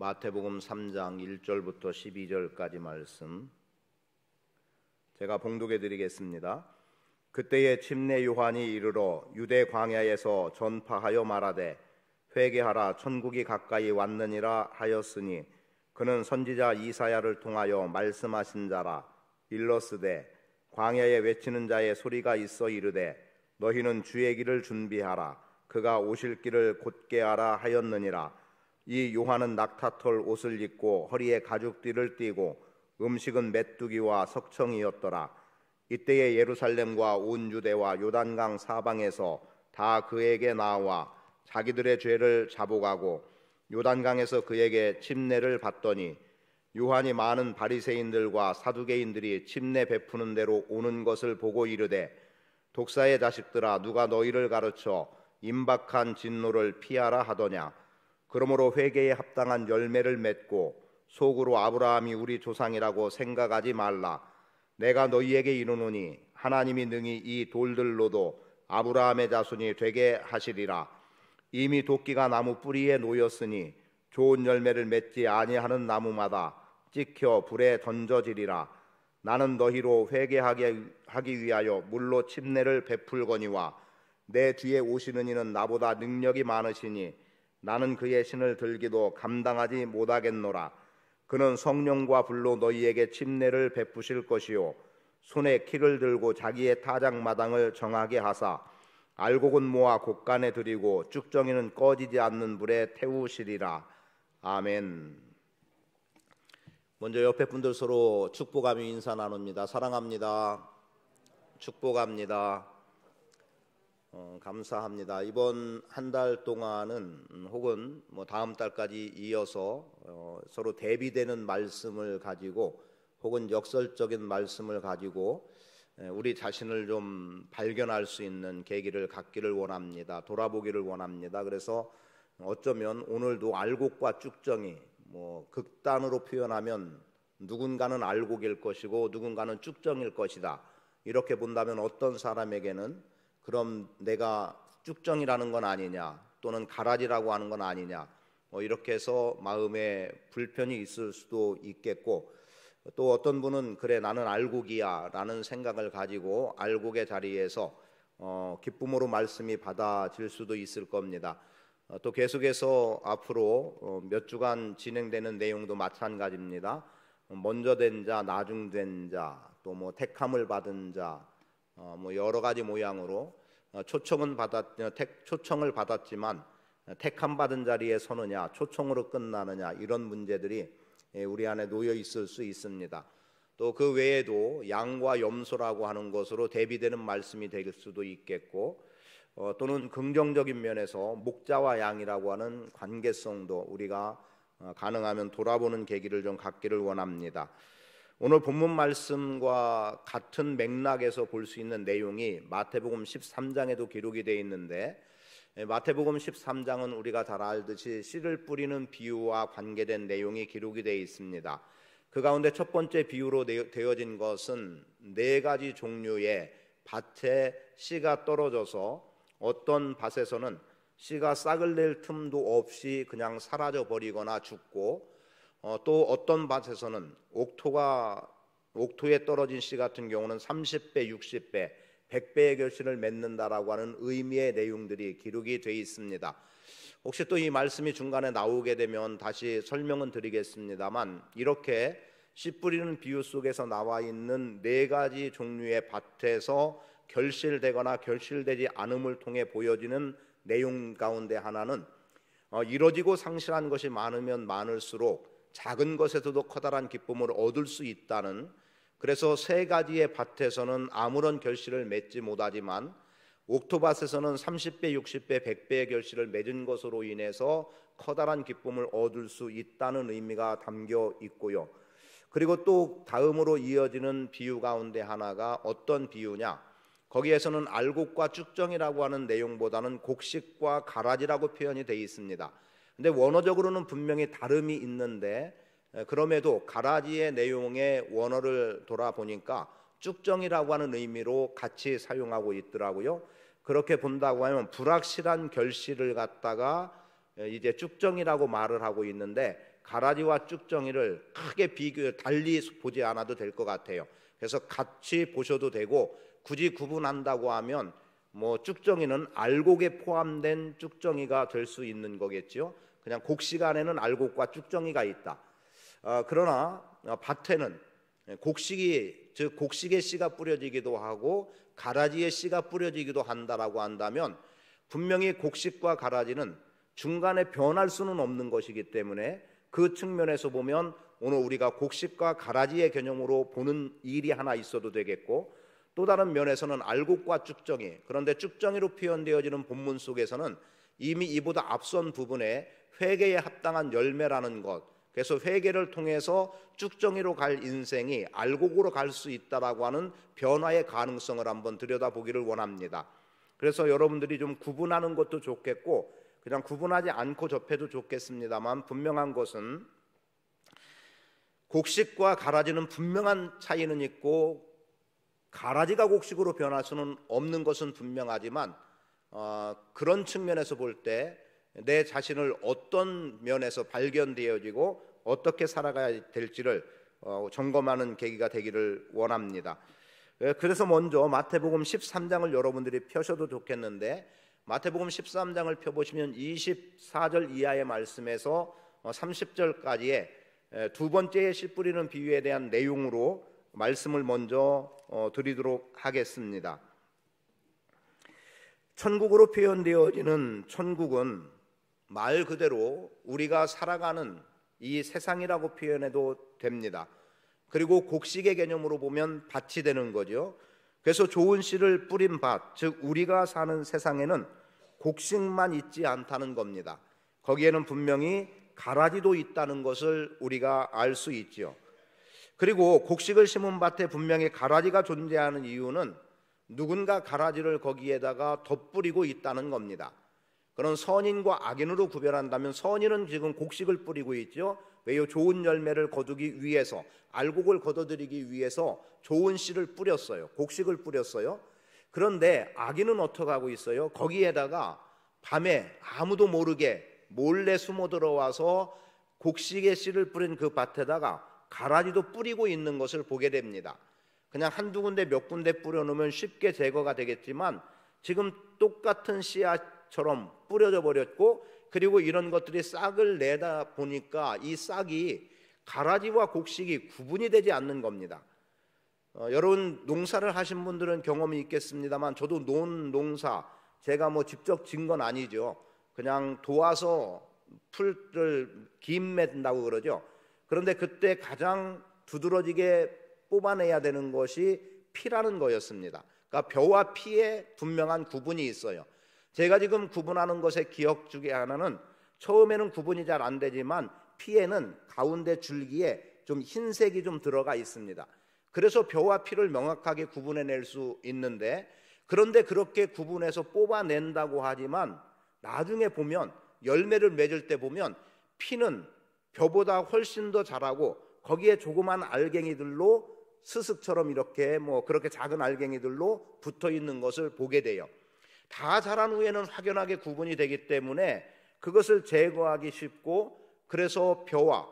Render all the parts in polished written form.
마태복음 3장 1절부터 12절까지 말씀 제가 봉독해 드리겠습니다. 그때에 침례 요한이 이르러 유대 광야에서 전파하여 말하되 회개하라 천국이 가까이 왔느니라 하였으니 그는 선지자 이사야를 통하여 말씀하신 자라. 일러스되 광야에 외치는 자의 소리가 있어 이르되 너희는 주의 길을 준비하라 그가 오실 길을 곧게 하라 하였느니라. 이 요한은 낙타털 옷을 입고 허리에 가죽띠를 띠고 음식은 메뚜기와 석청이었더라. 이때에 예루살렘과 온 유대와 요단강 사방에서 다 그에게 나와 자기들의 죄를 자복하고 요단강에서 그에게 침례를 받더니 요한이 많은 바리새인들과 사두개인들이 침례 베푸는 대로 오는 것을 보고 이르되 독사의 자식들아 누가 너희를 가르쳐 임박한 진노를 피하라 하더냐. 그러므로 회개에 합당한 열매를 맺고 속으로 아브라함이 우리 조상이라고 생각하지 말라. 내가 너희에게 이르노니 하나님이 능히 이 돌들로도 아브라함의 자손이 되게 하시리라. 이미 도끼가 나무 뿌리에 놓였으니 좋은 열매를 맺지 아니하는 나무마다 찍혀 불에 던져지리라. 나는 너희로 회개하기 위하여 물로 침례를 베풀거니와 내 뒤에 오시는 이는 나보다 능력이 많으시니 나는 그의 신을 들기도 감당하지 못하겠노라. 그는 성령과 불로 너희에게 침례를 베푸실 것이요 손에 키를 들고 자기의 타작마당을 정하게 하사 알곡은 모아 곳간에 들이고 쭉정이는 꺼지지 않는 불에 태우시리라. 아멘. 먼저 옆에 분들 서로 축복하며 인사 나눕니다. 사랑합니다. 축복합니다. 감사합니다. 이번 한 달 동안은 혹은 다음 달까지 이어서 서로 대비되는 말씀을 가지고 혹은 역설적인 말씀을 가지고 우리 자신을 좀 발견할 수 있는 계기를 갖기를 원합니다. 돌아보기를 원합니다. 그래서 어쩌면 오늘도 알곡과 쭉정이 극단으로 표현하면 누군가는 알곡일 것이고 누군가는 쭉정일 것이다. 이렇게 본다면 어떤 사람에게는 그럼 내가 쭉정이라는 건 아니냐 또는 가라지라고 하는 건 아니냐 이렇게 해서 마음에 불편이 있을 수도 있겠고 또 어떤 분은 그래 나는 알곡이야 라는 생각을 가지고 알곡의 자리에서 기쁨으로 말씀이 받아질 수도 있을 겁니다. 또 계속해서 앞으로 몇 주간 진행되는 내용도 마찬가지입니다. 먼저 된 자, 나중 된 자, 또 택함을 받은 자, 여러 가지 모양으로 초청을 받았지만 택함 받은 자리에 서느냐 초청으로 끝나느냐 이런 문제들이 우리 안에 놓여 있을 수 있습니다. 또 그 외에도 양과 염소라고 하는 것으로 대비되는 말씀이 될 수도 있겠고 또는 긍정적인 면에서 목자와 양이라고 하는 관계성도 우리가 가능하면 돌아보는 계기를 좀 갖기를 원합니다. 오늘 본문 말씀과 같은 맥락에서 볼 수 있는 내용이 마태복음 13장에도 기록이 되어 있는데 마태복음 13장은 우리가 잘 알듯이 씨를 뿌리는 비유와 관계된 내용이 기록이 되어 있습니다. 그 가운데 첫 번째 비유로 되어진 것은 네 가지 종류의 밭에 씨가 떨어져서 어떤 밭에서는 씨가 싹을 낼 틈도 없이 그냥 사라져 버리거나 죽고 또 어떤 밭에서는 옥토에 떨어진 씨 같은 경우는 30배, 60배, 100배의 결실을 맺는다라고 하는 의미의 내용들이 기록이 되어 있습니다. 혹시 또 이 말씀이 중간에 나오게 되면 다시 설명은 드리겠습니다만 이렇게 씨 뿌리는 비유 속에서 나와 있는 네 가지 종류의 밭에서 결실되거나 결실되지 않음을 통해 보여지는 내용 가운데 하나는 이뤄지고 상실한 것이 많으면 많을수록 작은 것에서도 커다란 기쁨을 얻을 수 있다는, 그래서 세 가지의 밭에서는 아무런 결실을 맺지 못하지만 옥토밭에서는 30배, 60배, 100배의 결실을 맺은 것으로 인해서 커다란 기쁨을 얻을 수 있다는 의미가 담겨 있고요. 그리고 또 다음으로 이어지는 비유 가운데 하나가 어떤 비유냐, 거기에서는 알곡과 쭉정이라고 하는 내용보다는 곡식과 가라지라고 표현이 되어 있습니다. 근데 원어적으로는 분명히 다름이 있는데 그럼에도 가라지의 내용의 원어를 돌아보니까 쭉정이라고 하는 의미로 같이 사용하고 있더라고요. 그렇게 본다고 하면 불확실한 결실을 갖다가 이제 쭉정이라고 말을 하고 있는데 가라지와 쭉정이를 크게 달리 보지 않아도 될 것 같아요. 그래서 같이 보셔도 되고 굳이 구분한다고 하면 뭐 쭉정이는 알곡에 포함된 쭉정이가 될 수 있는 거겠죠. 그냥 곡식 안에는 알곡과 쭉정이가 있다. 그러나 밭에는 곡식이 즉 곡식의 씨가 뿌려지기도 하고 가라지의 씨가 뿌려지기도 한다라고 한다면 분명히 곡식과 가라지는 중간에 변할 수는 없는 것이기 때문에 그 측면에서 보면 오늘 우리가 곡식과 가라지의 개념으로 보는 일이 하나 있어도 되겠고, 또 다른 면에서는 알곡과 쭉정이, 그런데 쭉정이로 표현되어지는 본문 속에서는 이미 이보다 앞선 부분에 회개에 합당한 열매라는 것, 그래서 회개를 통해서 쭉정이로 갈 인생이 알곡으로 갈 수 있다라고 하는 변화의 가능성을 한번 들여다보기를 원합니다. 그래서 여러분들이 좀 구분하는 것도 좋겠고 그냥 구분하지 않고 접해도 좋겠습니다만, 분명한 것은 곡식과 가라지는 분명한 차이는 있고 가라지가 곡식으로 변할 수는 없는 것은 분명하지만 그런 측면에서 볼 때 내 자신을 어떤 면에서 발견되어지고 어떻게 살아가야 될지를 점검하는 계기가 되기를 원합니다. 그래서 먼저 마태복음 13장을 여러분들이 펴셔도 좋겠는데, 마태복음 13장을 펴보시면 24절 이하의 말씀에서 30절까지의 두 번째의 씨 뿌리는 비유에 대한 내용으로 말씀을 먼저 드리도록 하겠습니다. 천국으로 표현되어지는 천국은 말 그대로 우리가 살아가는 이 세상이라고 표현해도 됩니다. 그리고 곡식의 개념으로 보면 밭이 되는 거죠. 그래서 좋은 씨를 뿌린 밭, 즉 우리가 사는 세상에는 곡식만 있지 않다는 겁니다. 거기에는 분명히 가라지도 있다는 것을 우리가 알 수 있죠. 그리고 곡식을 심은 밭에 분명히 가라지가 존재하는 이유는 누군가 가라지를 거기에다가 덧뿌리고 있다는 겁니다. 그런 선인과 악인으로 구별한다면 선인은 지금 곡식을 뿌리고 있죠. 왜요? 좋은 열매를 거두기 위해서, 알곡을 거둬들이기 위해서 좋은 씨를 뿌렸어요. 곡식을 뿌렸어요. 그런데 악인은 어떻게 하고 있어요? 거기에다가 밤에 아무도 모르게 몰래 숨어 들어와서 곡식의 씨를 뿌린 그 밭에다가 가라지도 뿌리고 있는 것을 보게 됩니다. 그냥 한두 군데 몇 군데 뿌려놓으면 쉽게 제거가 되겠지만 지금 똑같은 씨앗처럼 뿌려져 버렸고, 그리고 이런 것들이 싹을 내다 보니까 이 싹이 가라지와 곡식이 구분이 되지 않는 겁니다. 여러분 농사를 하신 분들은 경험이 있겠습니다만 저도 농사 제가 뭐 직접 진 건 아니죠. 그냥 도와서 풀을 김맨다고 그러죠. 그런데 그때 가장 두드러지게 뽑아내야 되는 것이 피라는 거였습니다. 그러니까 벼와 피에 분명한 구분이 있어요. 제가 지금 구분하는 것의 기억 중에 하나는 처음에는 구분이 잘 안 되지만 피에는 가운데 줄기에 좀 흰색이 좀 들어가 있습니다. 그래서 벼와 피를 명확하게 구분해낼 수 있는데, 그런데 그렇게 구분해서 뽑아낸다고 하지만 나중에 보면 열매를 맺을 때 보면 피는 벼보다 훨씬 더 자라고 거기에 조그만 알갱이들로 스슥처럼 이렇게 그렇게 작은 알갱이들로 붙어 있는 것을 보게 돼요. 다 자란 후에는 확연하게 구분이 되기 때문에 그것을 제거하기 쉽고, 그래서 벼와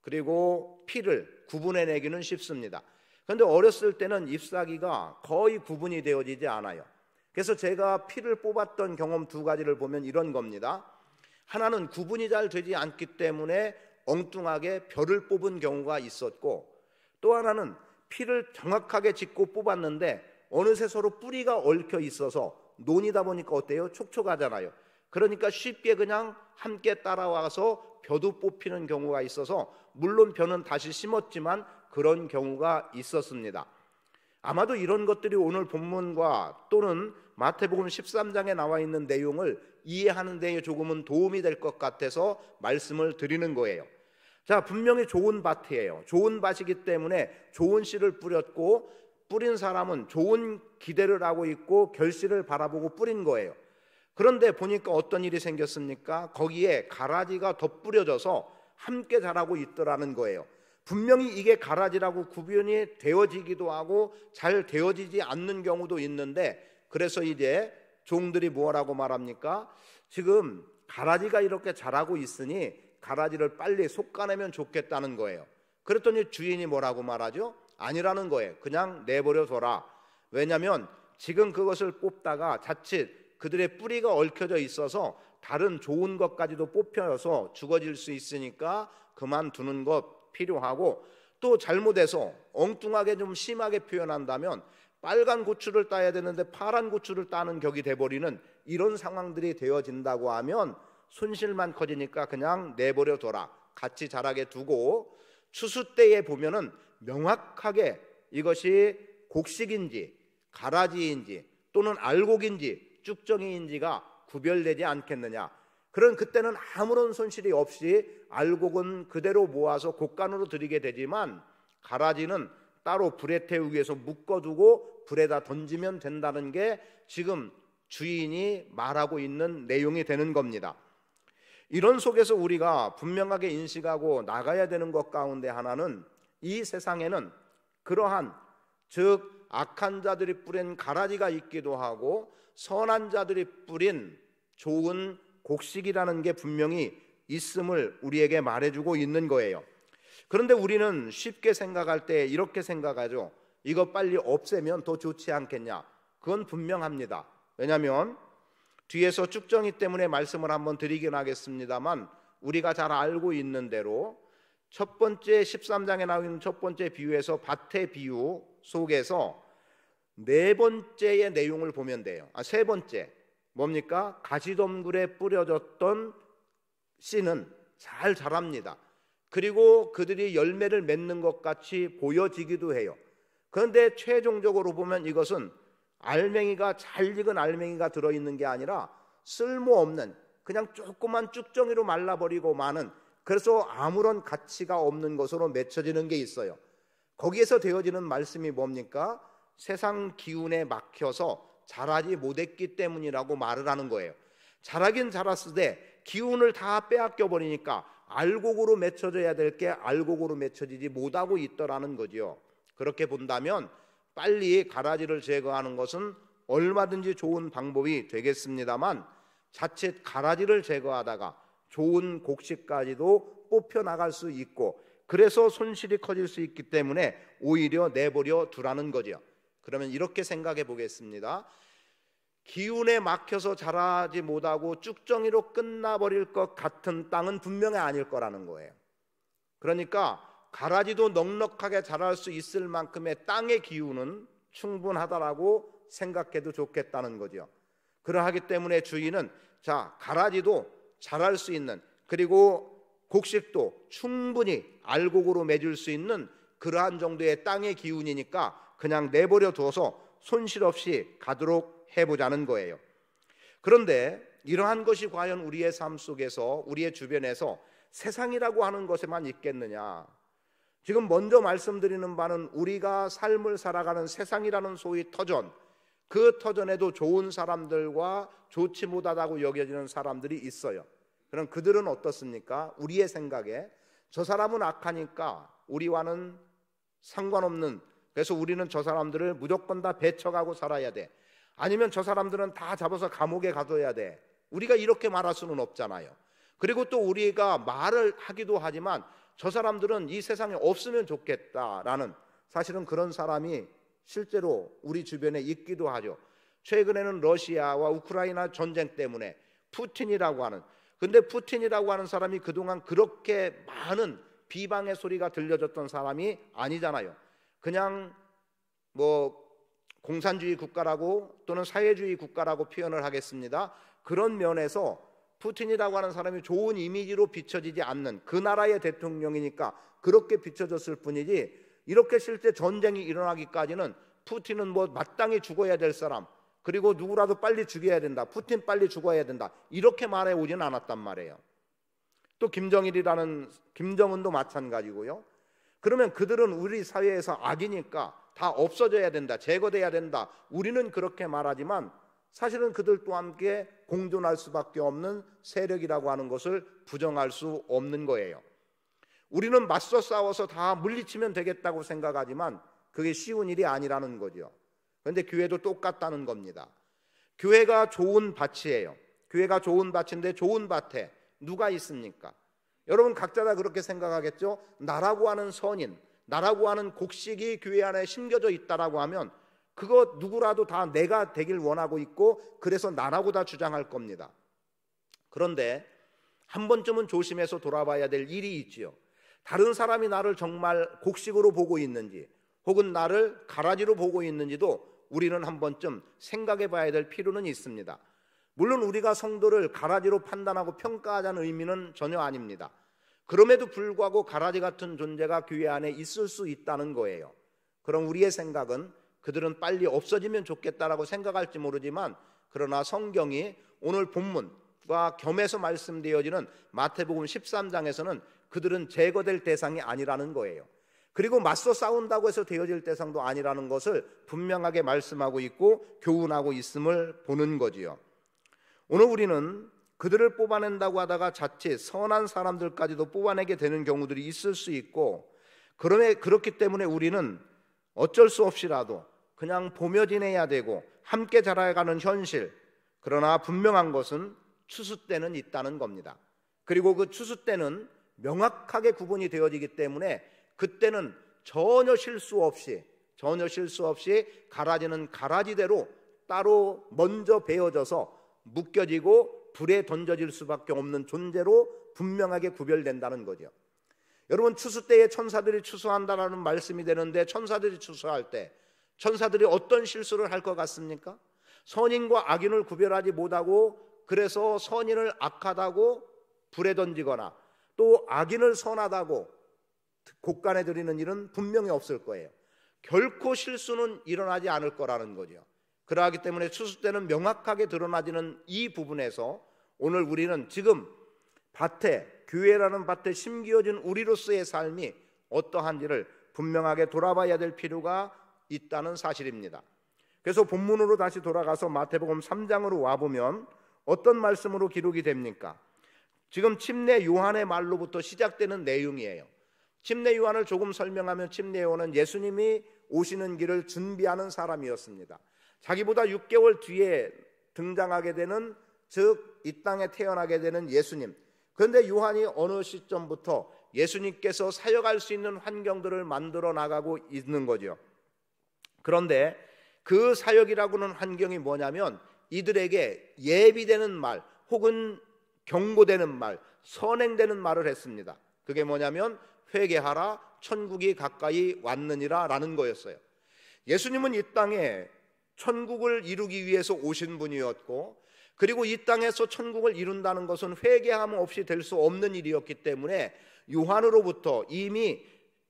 그리고 피를 구분해내기는 쉽습니다. 그런데 어렸을 때는 잎사귀가 거의 구분이 되어지지 않아요. 그래서 제가 피를 뽑았던 경험 두 가지를 보면 이런 겁니다. 하나는 구분이 잘 되지 않기 때문에 엉뚱하게 벼를 뽑은 경우가 있었고, 또 하나는 피를 정확하게 짚고 뽑았는데 어느새 서로 뿌리가 얽혀 있어서 논이다 보니까 어때요? 촉촉하잖아요. 그러니까 쉽게 그냥 함께 따라와서 벼도 뽑히는 경우가 있어서, 물론 벼는 다시 심었지만 그런 경우가 있었습니다. 아마도 이런 것들이 오늘 본문과 또는 마태복음 13장에 나와 있는 내용을 이해하는 데에 조금은 도움이 될 것 같아서 말씀을 드리는 거예요. 자, 분명히 좋은 밭이에요. 좋은 밭이기 때문에 좋은 씨를 뿌렸고, 뿌린 사람은 좋은 기대를 하고 있고 결실을 바라보고 뿌린 거예요. 그런데 보니까 어떤 일이 생겼습니까? 거기에 가라지가 덧뿌려져서 함께 자라고 있더라는 거예요. 분명히 이게 가라지라고 구분이 되어지기도 하고 잘 되어지지 않는 경우도 있는데, 그래서 이제 종들이 뭐라고 말합니까? 지금 가라지가 이렇게 자라고 있으니 가라지를 빨리 솎아내면 좋겠다는 거예요. 그랬더니 주인이 뭐라고 말하죠? 아니라는 거예요. 그냥 내버려 둬라. 왜냐하면 지금 그것을 뽑다가 자칫 그들의 뿌리가 얽혀져 있어서 다른 좋은 것까지도 뽑혀서 죽어질 수 있으니까 그만두는 것 필요하고, 또 잘못해서 엉뚱하게 좀 심하게 표현한다면 빨간 고추를 따야 되는데 파란 고추를 따는 격이 돼버리는 이런 상황들이 되어진다고 하면 손실만 커지니까 그냥 내버려 둬라. 같이 자라게 두고 추수 때에 보면은 명확하게 이것이 곡식인지 가라지인지 또는 알곡인지 쭉정이인지가 구별되지 않겠느냐. 그런 그때는 아무런 손실이 없이 알곡은 그대로 모아서 곡간으로 드리게 되지만 가라지는 따로 불에 태우기 위해서 묶어두고 불에다 던지면 된다는 게 지금 주인이 말하고 있는 내용이 되는 겁니다. 이런 속에서 우리가 분명하게 인식하고 나가야 되는 것 가운데 하나는 이 세상에는 그러한 즉 악한 자들이 뿌린 가라지가 있기도 하고 선한 자들이 뿌린 좋은 곡식이라는 게 분명히 있음을 우리에게 말해주고 있는 거예요. 그런데 우리는 쉽게 생각할 때 이렇게 생각하죠. 이거 빨리 없애면 더 좋지 않겠냐. 그건 분명합니다. 왜냐하면 뒤에서 쭉정이 때문에 말씀을 한번 드리긴 하겠습니다만 우리가 잘 알고 있는 대로 첫 번째 13장에 나오는 첫 번째 비유에서 밭의 비유 속에서 네 번째의 내용을 보면 돼요. 세 번째 뭡니까? 가시덤굴에 뿌려졌던 씨는 잘 자랍니다. 그리고 그들이 열매를 맺는 것 같이 보여지기도 해요. 그런데 최종적으로 보면 이것은 알맹이가 잘 익은 알맹이가 들어있는 게 아니라 쓸모없는 그냥 조그만 쭉정이로 말라버리고 마는, 그래서 아무런 가치가 없는 것으로 맺혀지는 게 있어요. 거기에서 되어지는 말씀이 뭡니까? 세상 기운에 막혀서 자라지 못했기 때문이라고 말을 하는 거예요. 자라긴 자랐으되 기운을 다 빼앗겨 버리니까 알곡으로 맺혀져야 될 게 알곡으로 맺혀지지 못하고 있더라는 거죠. 그렇게 본다면 빨리 가라지를 제거하는 것은 얼마든지 좋은 방법이 되겠습니다만 자칫 가라지를 제거하다가 좋은 곡식까지도 뽑혀 나갈 수 있고 그래서 손실이 커질 수 있기 때문에 오히려 내버려 두라는 거죠. 그러면 이렇게 생각해 보겠습니다. 기운에 막혀서 자라지 못하고 쭉정이로 끝나버릴 것 같은 땅은 분명히 아닐 거라는 거예요. 그러니까 가라지도 넉넉하게 자랄 수 있을 만큼의 땅의 기운은 충분하다라고 생각해도 좋겠다는 거죠. 그러하기 때문에 주인은 자, 가라지도 자랄 수 있는, 그리고 곡식도 충분히 알곡으로 맺을 수 있는 그러한 정도의 땅의 기운이니까 그냥 내버려 둬서 손실 없이 가도록 해보자는 거예요. 그런데 이러한 것이 과연 우리의 삶 속에서 우리의 주변에서 세상이라고 하는 것에만 있겠느냐. 지금 먼저 말씀드리는 바는 우리가 삶을 살아가는 세상이라는 소위 터전, 그 터전에도 좋은 사람들과 좋지 못하다고 여겨지는 사람들이 있어요. 그럼 그들은 어떻습니까? 우리의 생각에 저 사람은 악하니까 우리와는 상관없는, 그래서 우리는 저 사람들을 무조건 다 배척하고 살아야 돼. 아니면 저 사람들은 다 잡아서 감옥에 가둬야 돼. 우리가 이렇게 말할 수는 없잖아요. 그리고 또 우리가 말을 하기도 하지만 저 사람들은 이 세상에 없으면 좋겠다라는, 사실은 그런 사람이 실제로 우리 주변에 있기도 하죠. 최근에는 러시아와 우크라이나 전쟁 때문에 푸틴이라고 하는, 근데 푸틴이라고 하는 사람이 그동안 그렇게 많은 비방의 소리가 들려졌던 사람이 아니잖아요. 그냥 뭐 공산주의 국가라고 또는 사회주의 국가라고 표현을 하겠습니다. 그런 면에서 푸틴이라고 하는 사람이 좋은 이미지로 비춰지지 않는 그 나라의 대통령이니까 그렇게 비춰졌을 뿐이지, 이렇게 실제 전쟁이 일어나기까지는 푸틴은 뭐 마땅히 죽어야 될 사람, 그리고 누구라도 빨리 죽여야 된다, 푸틴 빨리 죽어야 된다, 이렇게 말해 오진 않았단 말이에요. 또 김정은도 마찬가지고요. 그러면 그들은 우리 사회에서 악이니까 다 없어져야 된다, 제거돼야 된다, 우리는 그렇게 말하지만 사실은 그들도 함께 공존할 수밖에 없는 세력이라고 하는 것을 부정할 수 없는 거예요. 우리는 맞서 싸워서 다 물리치면 되겠다고 생각하지만 그게 쉬운 일이 아니라는 거죠. 그런데 교회도 똑같다는 겁니다. 교회가 좋은 밭이에요. 교회가 좋은 밭인데 좋은 밭에 누가 있습니까? 여러분 각자 다 그렇게 생각하겠죠? 나라고 하는 선인, 나라고 하는 곡식이 교회 안에 심겨져 있다라고 하면 그거 누구라도 다 내가 되길 원하고 있고 그래서 나라고 다 주장할 겁니다. 그런데 한 번쯤은 조심해서 돌아봐야 될 일이 있지요. 다른 사람이 나를 정말 곡식으로 보고 있는지 혹은 나를 가라지로 보고 있는지도 우리는 한 번쯤 생각해 봐야 될 필요는 있습니다. 물론 우리가 성도를 가라지로 판단하고 평가하자는 의미는 전혀 아닙니다. 그럼에도 불구하고 가라지 같은 존재가 교회 안에 있을 수 있다는 거예요. 그럼 우리의 생각은 그들은 빨리 없어지면 좋겠다라고 생각할지 모르지만 그러나 성경이 오늘 본문과 겸해서 말씀되어지는 마태복음 13장에서는 그들은 제거될 대상이 아니라는 거예요. 그리고 맞서 싸운다고 해서 되어질 대상도 아니라는 것을 분명하게 말씀하고 있고 교훈하고 있음을 보는 거지요. 오늘 우리는 그들을 뽑아낸다고 하다가 자칫 선한 사람들까지도 뽑아내게 되는 경우들이 있을 수 있고 그렇기 때문에 우리는 어쩔 수 없이라도 그냥 보며 지내야 되고 함께 자라가는 현실, 그러나 분명한 것은 추수 때는 있다는 겁니다. 그리고 그 추수 때는 명확하게 구분이 되어지기 때문에 그때는 전혀 실수 없이 가라지는 가라지대로 따로 먼저 베어져서 묶여지고 불에 던져질 수밖에 없는 존재로 분명하게 구별된다는 거죠. 여러분 추수 때에 천사들이 추수한다라는 말씀이 되는데 천사들이 추수할 때 천사들이 어떤 실수를 할 것 같습니까? 선인과 악인을 구별하지 못하고 그래서 선인을 악하다고 불에 던지거나 또 악인을 선하다고 곳간에 들이는 일은 분명히 없을 거예요. 결코 실수는 일어나지 않을 거라는 거죠. 그러하기 때문에 추수 때는 명확하게 드러나지는 이 부분에서 오늘 우리는 지금 교회라는 밭에 심겨진 우리로서의 삶이 어떠한지를 분명하게 돌아봐야 될 필요가 있다는 사실입니다. 그래서 본문으로 다시 돌아가서 마태복음 3장으로 와보면 어떤 말씀으로 기록이 됩니까? 지금 침례 요한의 말로부터 시작되는 내용이에요. 침례 요한을 조금 설명하면 침례 요한은 예수님이 오시는 길을 준비하는 사람이었습니다. 자기보다 6개월 뒤에 등장하게 되는 즉 이 땅에 태어나게 되는 예수님. 그런데 요한이 어느 시점부터 예수님께서 사역할 수 있는 환경들을 만들어 나가고 있는 거죠. 그런데 그 사역이라고는 환경이 뭐냐면 이들에게 예비되는 말 혹은 경고되는 말, 선행되는 말을 했습니다. 그게 뭐냐면 회개하라 천국이 가까이 왔느니라 라는 거였어요. 예수님은 이 땅에 천국을 이루기 위해서 오신 분이었고 그리고 이 땅에서 천국을 이룬다는 것은 회개함 없이 될 수 없는 일이었기 때문에 요한으로부터 이미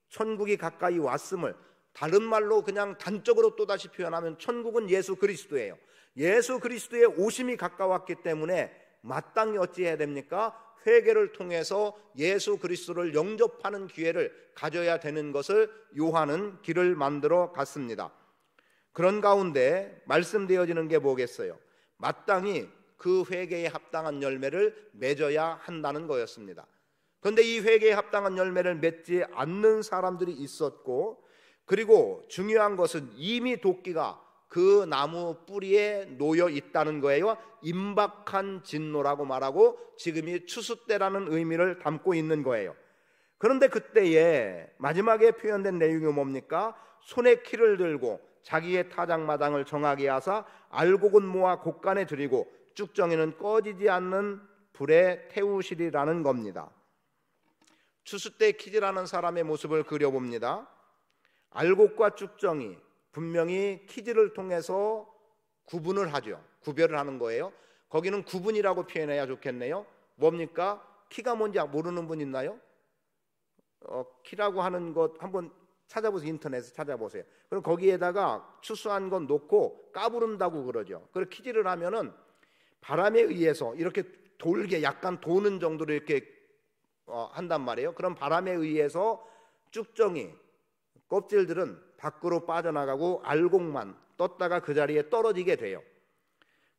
천국이 가까이 왔음을 다른 말로 그냥 단적으로 또다시 표현하면 천국은 예수 그리스도예요. 예수 그리스도의 오심이 가까웠기 때문에 마땅히 어찌해야 됩니까? 회개를 통해서 예수 그리스도를 영접하는 기회를 가져야 되는 것을 요한은 길을 만들어 갔습니다. 그런 가운데 말씀되어지는 게 뭐겠어요? 마땅히 그 회개에 합당한 열매를 맺어야 한다는 거였습니다. 그런데 이 회개에 합당한 열매를 맺지 않는 사람들이 있었고 그리고 중요한 것은 이미 도끼가 그 나무 뿌리에 놓여 있다는 거예요. 임박한 진노라고 말하고 지금이 추수 때라는 의미를 담고 있는 거예요. 그런데 그때에 마지막에 표현된 내용이 뭡니까? 손에 키를 들고 자기의 타작마당을 정하게 하사 알곡은 모아 곳간에 들이고 쭉정이는 꺼지지 않는 불에 태우시리라는 겁니다. 추수 때 키질하는 사람의 모습을 그려봅니다. 알곡과 쭉정이 분명히 키질을 통해서 구분을 하죠. 구별을 하는 거예요. 거기는 구분이라고 표현해야 좋겠네요. 뭡니까? 키가 뭔지 모르는 분 있나요? 키라고 하는 것 한번 찾아보세요. 인터넷에 찾아보세요. 그럼 거기에다가 추수한 건 놓고 까부른다고 그러죠. 그리고 키질을 하면은 바람에 의해서 이렇게 돌게 약간 도는 정도로 이렇게 한단 말이에요. 그럼 바람에 의해서 쭉정이 껍질들은 밖으로 빠져나가고 알곡만 떴다가 그 자리에 떨어지게 돼요.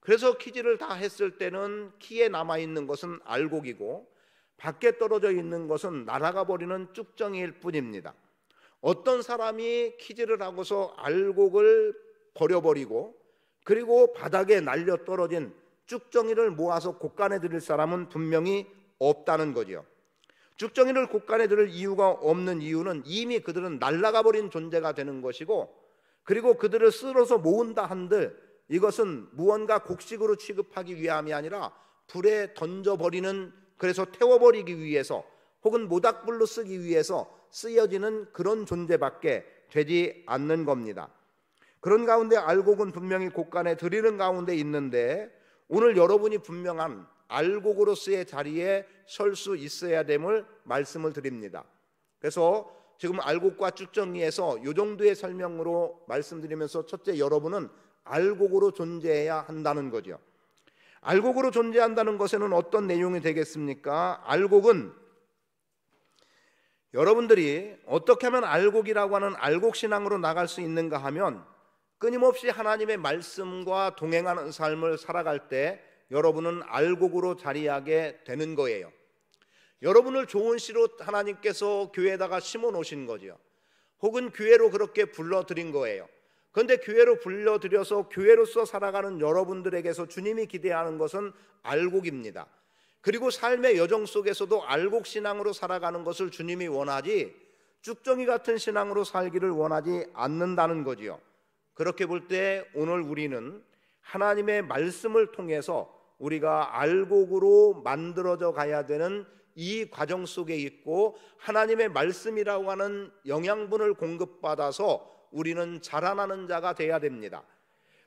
그래서 키질을 다 했을 때는 키에 남아있는 것은 알곡이고 밖에 떨어져 있는 것은 날아가 버리는 쭉정이일 뿐입니다. 어떤 사람이 키질을 하고서 알곡을 버려버리고 그리고 바닥에 날려 떨어진 쭉정이를 모아서 곳간에 들일 사람은 분명히 없다는 거죠. 쭉정이를 곳간에 들을 이유가 없는 이유는 이미 그들은 날아가 버린 존재가 되는 것이고, 그리고 그들을 쓸어서 모은다 한들 이것은 무언가 곡식으로 취급하기 위함이 아니라 불에 던져버리는, 그래서 태워버리기 위해서 혹은 모닥불로 쓰기 위해서 쓰여지는 그런 존재밖에 되지 않는 겁니다. 그런 가운데 알곡은 분명히 곳간에 들이는 가운데 있는데, 오늘 여러분이 분명한 알곡으로서의 자리에 설 수 있어야 됨을 말씀을 드립니다. 그래서 지금 알곡과 쭉정이에서 이 정도의 설명으로 말씀드리면서, 첫째, 여러분은 알곡으로 존재해야 한다는 거죠. 알곡으로 존재한다는 것에는 어떤 내용이 되겠습니까? 알곡은 여러분들이 어떻게 하면 알곡이라고 하는 알곡신앙으로 나갈 수 있는가 하면, 끊임없이 하나님의 말씀과 동행하는 삶을 살아갈 때 여러분은 알곡으로 자리하게 되는 거예요. 여러분을 좋은 씨로 하나님께서 교회에다가 심어 놓으신 거죠. 혹은 교회로 그렇게 불러들인 거예요. 그런데 교회로 불러들여서 교회로서 살아가는 여러분들에게서 주님이 기대하는 것은 알곡입니다. 그리고 삶의 여정 속에서도 알곡신앙으로 살아가는 것을 주님이 원하지, 쭉정이 같은 신앙으로 살기를 원하지 않는다는 거지요. 그렇게 볼 때 오늘 우리는 하나님의 말씀을 통해서 우리가 알곡으로 만들어져 가야 되는 이 과정 속에 있고, 하나님의 말씀이라고 하는 영양분을 공급받아서 우리는 자라나는 자가 되어야 됩니다.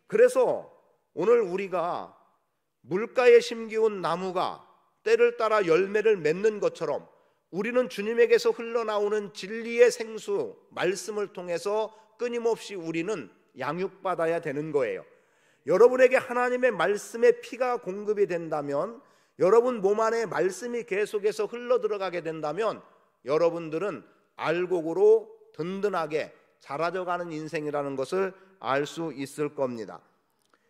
그래서 오늘 우리가 물가에 심기운 나무가 때를 따라 열매를 맺는 것처럼, 우리는 주님에게서 흘러나오는 진리의 생수 말씀을 통해서 끊임없이 우리는 양육받아야 되는 거예요. 여러분에게 하나님의 말씀의 피가 공급이 된다면, 여러분 몸 안에 말씀이 계속해서 흘러들어가게 된다면 여러분들은 알곡으로 든든하게 자라져가는 인생이라는 것을 알 수 있을 겁니다.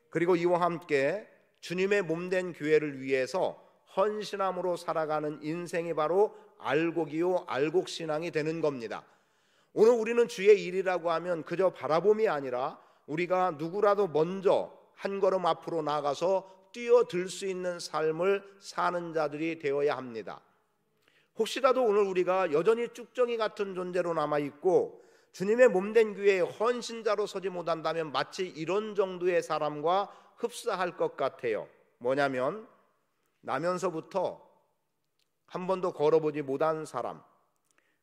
그리고 이와 함께 주님의 몸된 교회를 위해서 헌신함으로 살아가는 인생이 바로 알곡이요 알곡신앙이 되는 겁니다. 오늘 우리는 주의 일이라고 하면 그저 바라봄이 아니라 우리가 누구라도 먼저 한 걸음 앞으로 나가서 뛰어들 수 있는 삶을 사는 자들이 되어야 합니다. 혹시라도 오늘 우리가 여전히 쭉정이 같은 존재로 남아있고 주님의 몸된 교회에 헌신자로 서지 못한다면 마치 이런 정도의 사람과 흡사할 것 같아요. 뭐냐면, 나면서부터 한 번도 걸어보지 못한 사람.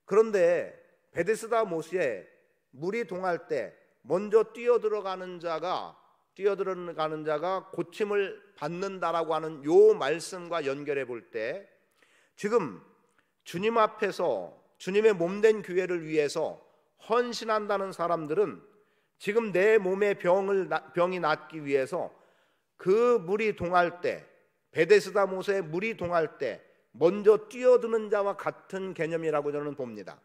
그런데 베데스다 못에 물이 동할 때 먼저 뛰어들어가는 자가 고침을 받는다라고 하는 요 말씀과 연결해 볼 때, 지금 주님 앞에서 주님의 몸된 교회를 위해서 헌신한다는 사람들은 지금 내 몸의 병이 낫기 위해서 그 물이 동할 때, 베데스다 못에 물이 동할 때 먼저 뛰어드는 자와 같은 개념이라고 저는 봅니다.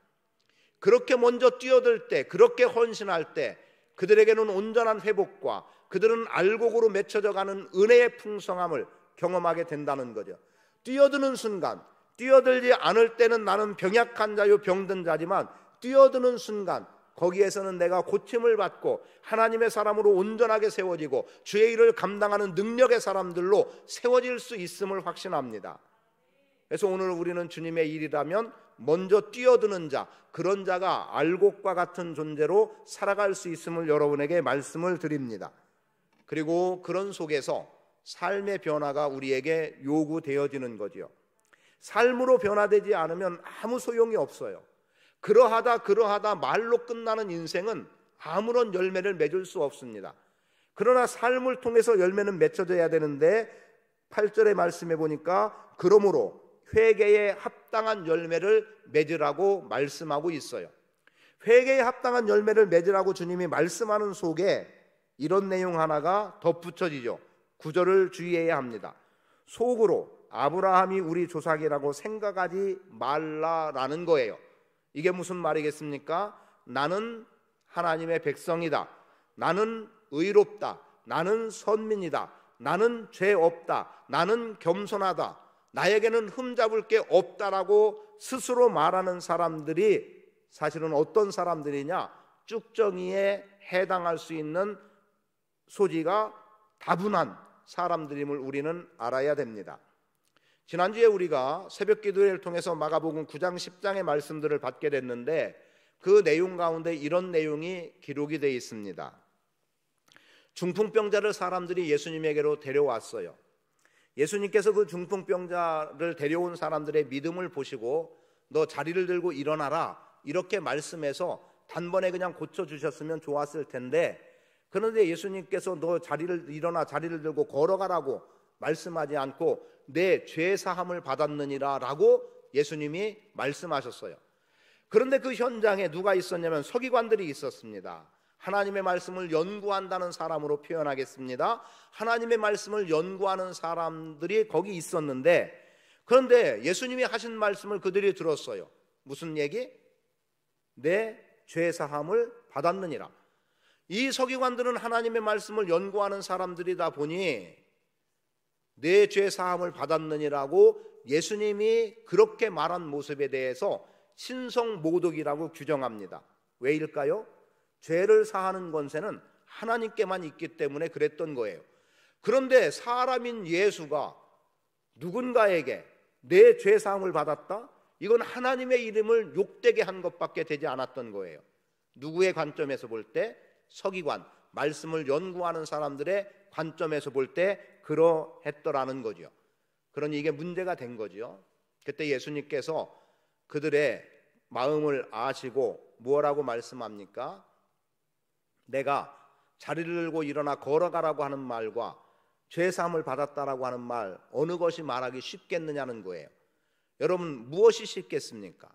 그렇게 먼저 뛰어들 때, 그렇게 헌신할 때 그들에게는 온전한 회복과 그들은 알곡으로 맺혀져 가는 은혜의 풍성함을 경험하게 된다는 거죠. 뛰어드는 순간, 뛰어들지 않을 때는 나는 병약한 자요 병든 자지만 뛰어드는 순간 거기에서는 내가 고침을 받고 하나님의 사람으로 온전하게 세워지고 주의 일을 감당하는 능력의 사람들로 세워질 수 있음을 확신합니다. 그래서 오늘 우리는 주님의 일이라면 먼저 뛰어드는 자, 그런 자가 알곡과 같은 존재로 살아갈 수 있음을 여러분에게 말씀을 드립니다. 그리고 그런 속에서 삶의 변화가 우리에게 요구되어지는 거지요. 삶으로 변화되지 않으면 아무 소용이 없어요. 그러하다 말로 끝나는 인생은 아무런 열매를 맺을 수 없습니다. 그러나 삶을 통해서 열매는 맺혀져야 되는데 8절의 말씀해 보니까 그러므로 회개에 합당한 열매를 맺으라고 말씀하고 있어요. 회개에 합당한 열매를 맺으라고 주님이 말씀하는 속에 이런 내용 하나가 덧붙여지죠. 9절을 주의해야 합니다. 속으로 아브라함이 우리 조상이라고 생각하지 말라라는 거예요. 이게 무슨 말이겠습니까? 나는 하나님의 백성이다. 나는 의롭다. 나는 선민이다. 나는 죄 없다. 나는 겸손하다. 나에게는 흠잡을 게 없다라고 스스로 말하는 사람들이 사실은 어떤 사람들이냐? 쭉정이에 해당할 수 있는 소지가 다분한 사람들임을 우리는 알아야 됩니다. 지난주에 우리가 새벽 기도회를 통해서 마가복음 9장 10장의 말씀들을 받게 됐는데 그 내용 가운데 이런 내용이 기록이 되어 있습니다. 중풍병자를 사람들이 예수님에게로 데려왔어요. 예수님께서 그 중풍병자를 데려온 사람들의 믿음을 보시고 너 자리를 들고 일어나라 이렇게 말씀해서 단번에 그냥 고쳐주셨으면 좋았을 텐데, 그런데 예수님께서 너 일어나 자리를 들고 걸어가라고 말씀하지 않고 내 죄사함을 받았느니라 라고 예수님이 말씀하셨어요. 그런데 그 현장에 누가 있었냐면 서기관들이 있었습니다. 하나님의 말씀을 연구한다는 사람으로 표현하겠습니다. 하나님의 말씀을 연구하는 사람들이 거기 있었는데, 그런데 예수님이 하신 말씀을 그들이 들었어요. 무슨 얘기? 내 죄사함을 받았느니라. 이 서기관들은 하나님의 말씀을 연구하는 사람들이다 보니 내 죄사함을 받았느니라고 예수님이 그렇게 말한 모습에 대해서 신성모독이라고 규정합니다. 왜일까요? 죄를 사하는 권세는 하나님께만 있기 때문에 그랬던 거예요. 그런데 사람인 예수가 누군가에게 내 죄사함을 받았다? 이건 하나님의 이름을 욕되게 한 것밖에 되지 않았던 거예요. 누구의 관점에서 볼 때? 서기관, 말씀을 연구하는 사람들의 관점에서 볼 때 그러했더라는 거죠. 그러니 이게 문제가 된 거죠. 그때 예수님께서 그들의 마음을 아시고 뭐라고 말씀합니까? 내가 자리를 들고 일어나 걸어가라고 하는 말과 죄사함을 받았다라고 하는 말, 어느 것이 말하기 쉽겠느냐는 거예요. 여러분, 무엇이 쉽겠습니까?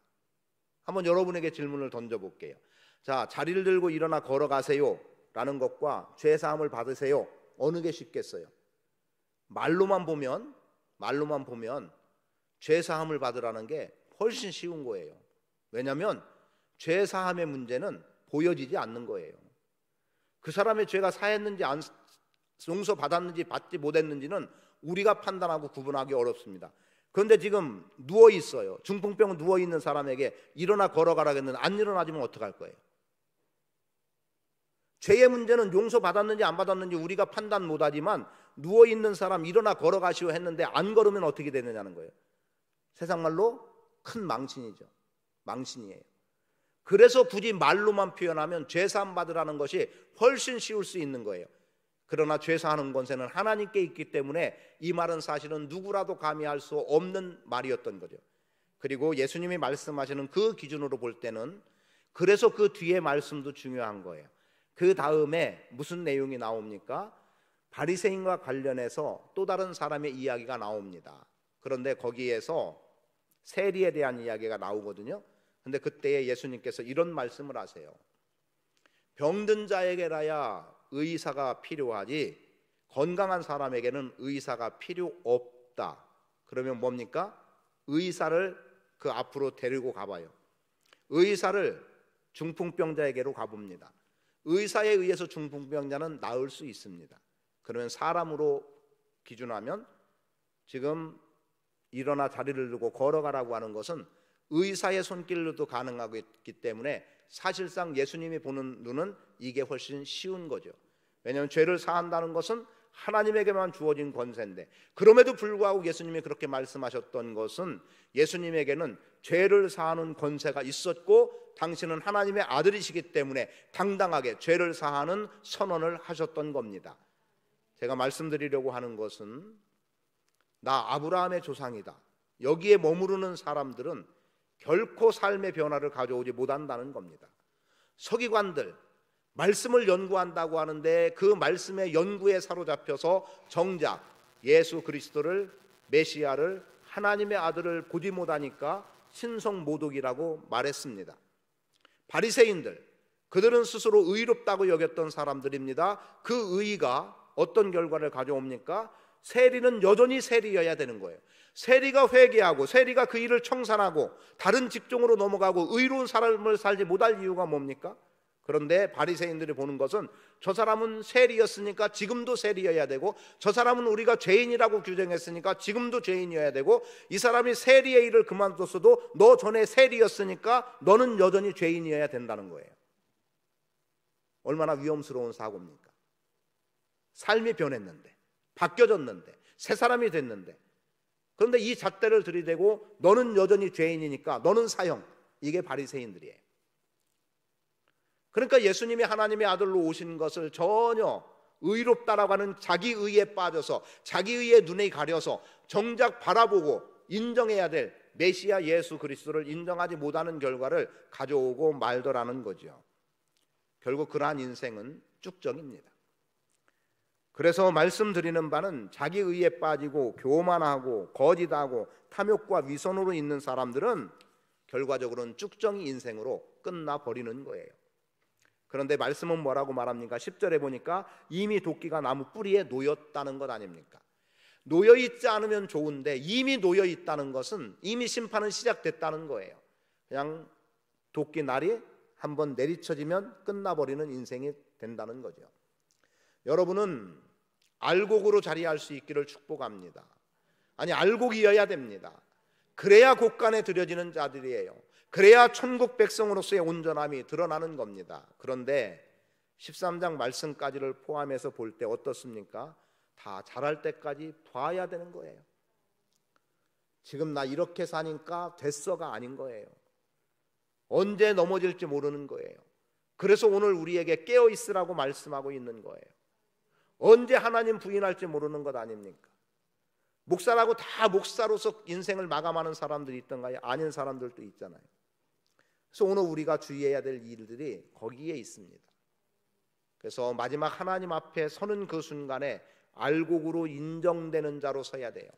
한번 여러분에게 질문을 던져볼게요. 자, 자리를 들고 일어나 걸어가세요 라는 것과 죄사함을 받으세요, 어느 게 쉽겠어요? 말로만 보면 죄사함을 받으라는 게 훨씬 쉬운 거예요. 왜냐하면 죄사함의 문제는 보여지지 않는 거예요. 그 사람의 죄가 사했는지 용서받았는지 받지 못했는지는 우리가 판단하고 구분하기 어렵습니다. 그런데 지금 누워있어요. 중풍병 누워있는 사람에게 일어나 걸어가라 했는데 안 일어나지면 어떡할 거예요? 죄의 문제는 용서받았는지 안 받았는지 우리가 판단 못하지만 누워있는 사람 일어나 걸어가시오 했는데 안 걸으면 어떻게 되느냐는 거예요. 세상말로 큰 망신이죠. 망신이에요. 그래서 굳이 말로만 표현하면 죄사함 받으라는 것이 훨씬 쉬울 수 있는 거예요. 그러나 죄사하는 권세는 하나님께 있기 때문에 이 말은 사실은 누구라도 감히 할 수 없는 말이었던 거죠. 그리고 예수님이 말씀하시는 그 기준으로 볼 때는 그래서 그 뒤에 말씀도 중요한 거예요. 그 다음에 무슨 내용이 나옵니까? 바리새인과 관련해서 또 다른 사람의 이야기가 나옵니다. 그런데 거기에서 세리에 대한 이야기가 나오거든요. 그런데 그때에 예수님께서 이런 말씀을 하세요. 병든 자에게라야 의사가 필요하지 건강한 사람에게는 의사가 필요 없다. 그러면 뭡니까? 의사를 그 앞으로 데리고 가봐요. 의사를 중풍병자에게로 가봅니다. 의사에 의해서 중풍병자는 나을 수 있습니다. 그러면 사람으로 기준하면 지금 일어나 자리를 들고 걸어가라고 하는 것은 의사의 손길로도 가능하기 때문에 사실상 예수님이 보는 눈은 이게 훨씬 쉬운 거죠. 왜냐하면 죄를 사한다는 것은 하나님에게만 주어진 권세인데, 그럼에도 불구하고 예수님이 그렇게 말씀하셨던 것은 예수님에게는 죄를 사하는 권세가 있었고 당신은 하나님의 아들이시기 때문에 당당하게 죄를 사하는 선언을 하셨던 겁니다. 제가 말씀드리려고 하는 것은 나 아브라함의 조상이다, 여기에 머무르는 사람들은 결코 삶의 변화를 가져오지 못한다는 겁니다. 서기관들, 말씀을 연구한다고 하는데 그 말씀의 연구에 사로잡혀서 정작 예수 그리스도를, 메시아를, 하나님의 아들을 보지 못하니까 신성모독이라고 말했습니다. 바리새인들, 그들은 스스로 의롭다고 여겼던 사람들입니다. 그 의의가 어떤 결과를 가져옵니까? 세리는 여전히 세리여야 되는 거예요. 세리가 회개하고 세리가 그 일을 청산하고 다른 직종으로 넘어가고 의로운 삶을 살지 못할 이유가 뭡니까? 그런데 바리새인들이 보는 것은 저 사람은 세리였으니까 지금도 세리여야 되고, 저 사람은 우리가 죄인이라고 규정했으니까 지금도 죄인이어야 되고, 이 사람이 세리의 일을 그만뒀어도 너 전에 세리였으니까 너는 여전히 죄인이어야 된다는 거예요. 얼마나 위험스러운 사고입니까? 삶이 변했는데, 바뀌어졌는데, 새 사람이 됐는데, 그런데 이 잣대를 들이대고 너는 여전히 죄인이니까 너는 사형. 이게 바리새인들이에요. 그러니까 예수님이 하나님의 아들로 오신 것을 전혀 의롭다라고 하는 자기 의에 빠져서 자기 의에 눈에 가려서 정작 바라보고 인정해야 될 메시아 예수 그리스도를 인정하지 못하는 결과를 가져오고 말더라는 거죠. 결국 그러한 인생은 쭉정입니다. 그래서 말씀드리는 바는 자기 의에 빠지고 교만하고 거짓하고 탐욕과 위선으로 있는 사람들은 결과적으로는 쭉정이 인생으로 끝나버리는 거예요. 그런데 말씀은 뭐라고 말합니까? 10절에 보니까 이미 도끼가 나무 뿌리에 놓였다는 것 아닙니까? 놓여있지 않으면 좋은데 이미 놓여있다는 것은 이미 심판은 시작됐다는 거예요. 그냥 도끼 날이 한번 내리쳐지면 끝나버리는 인생이 된다는 거죠. 여러분은 알곡으로 자리할 수 있기를 축복합니다. 아니, 알곡이어야 됩니다. 그래야 곳간에 들여지는 자들이에요. 그래야 천국 백성으로서의 온전함이 드러나는 겁니다. 그런데 13장 말씀까지를 포함해서 볼 때 어떻습니까? 다 자랄 때까지 봐야 되는 거예요. 지금 나 이렇게 사니까 됐어가 아닌 거예요. 언제 넘어질지 모르는 거예요. 그래서 오늘 우리에게 깨어 있으라고 말씀하고 있는 거예요. 언제 하나님 부인할지 모르는 것 아닙니까? 목사라고 다 목사로서 인생을 마감하는 사람들이 있던가요? 아닌 사람들도 있잖아요. 그래서 오늘 우리가 주의해야 될 일들이 거기에 있습니다. 그래서 마지막 하나님 앞에 서는 그 순간에 알곡으로 인정되는 자로 서야 돼요.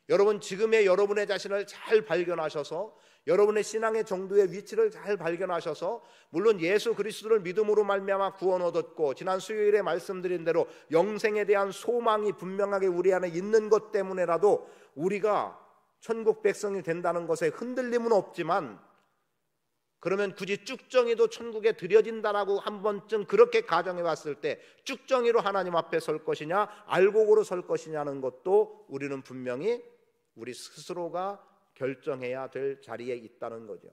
여러분, 지금의 여러분의 자신을 잘 발견하셔서 여러분의 신앙의 정도의 위치를 잘 발견하셔서 물론 예수 그리스도를 믿음으로 말미암아 구원 얻었고 지난 수요일에 말씀드린 대로 영생에 대한 소망이 분명하게 우리 안에 있는 것 때문에라도 우리가 천국 백성이 된다는 것에 흔들림은 없지만, 그러면 굳이 쭉정이도 천국에 들여진다라고 한 번쯤 그렇게 가정해 봤을 때 쭉정이로 하나님 앞에 설 것이냐 알곡으로 설 것이냐는 것도 우리는 분명히 우리 스스로가 결정해야 될 자리에 있다는 거죠.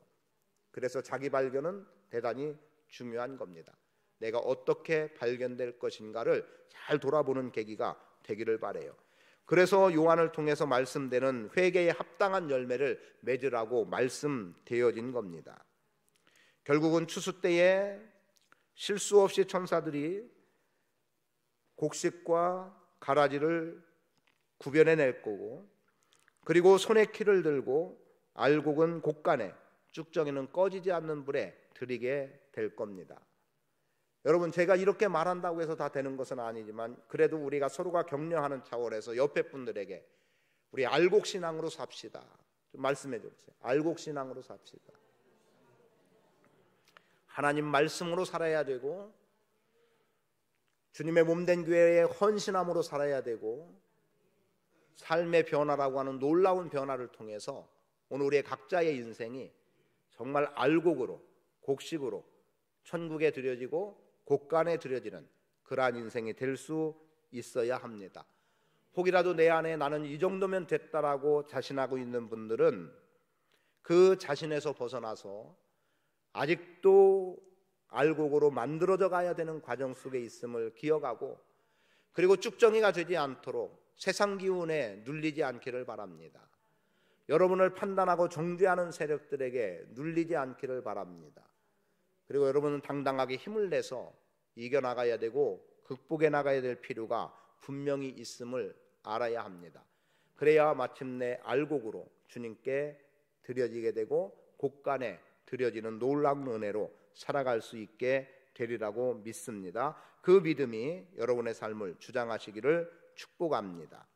그래서 자기 발견은 대단히 중요한 겁니다. 내가 어떻게 발견될 것인가를 잘 돌아보는 계기가 되기를 바라요. 그래서 요한을 통해서 말씀되는 회개에 합당한 열매를 맺으라고 말씀되어진 겁니다. 결국은 추수 때에 실수 없이 천사들이 곡식과 가라지를 구별해낼 거고, 그리고 손에 키를 들고 알곡은 곡간에, 쭉정이는 꺼지지 않는 불에 들이게 될 겁니다. 여러분, 제가 이렇게 말한다고 해서 다 되는 것은 아니지만 그래도 우리가 서로가 격려하는 차원에서 옆에 분들에게 우리 알곡신앙으로 삽시다. 좀 말씀해 주세요. 알곡신앙으로 삽시다. 하나님 말씀으로 살아야 되고 주님의 몸된 교회의 헌신함으로 살아야 되고 삶의 변화라고 하는 놀라운 변화를 통해서 오늘 우리의 각자의 인생이 정말 알곡으로, 곡식으로 천국에 들여지고 곳간에 들여지는 그러한 인생이 될 수 있어야 합니다. 혹이라도 내 안에 나는 이 정도면 됐다라고 자신하고 있는 분들은 그 자신에서 벗어나서 아직도 알곡으로 만들어져 가야 되는 과정 속에 있음을 기억하고, 그리고 쭉정이가 되지 않도록 세상 기운에 눌리지 않기를 바랍니다. 여러분을 판단하고 정죄하는 세력들에게 눌리지 않기를 바랍니다. 그리고 여러분은 당당하게 힘을 내서 이겨나가야 되고 극복해 나가야 될 필요가 분명히 있음을 알아야 합니다. 그래야 마침내 알곡으로 주님께 드려지게 되고 곳간에 드려지는 놀라운 은혜로 살아갈 수 있게 되리라고 믿습니다. 그 믿음이 여러분의 삶을 주장하시기를 축복합니다.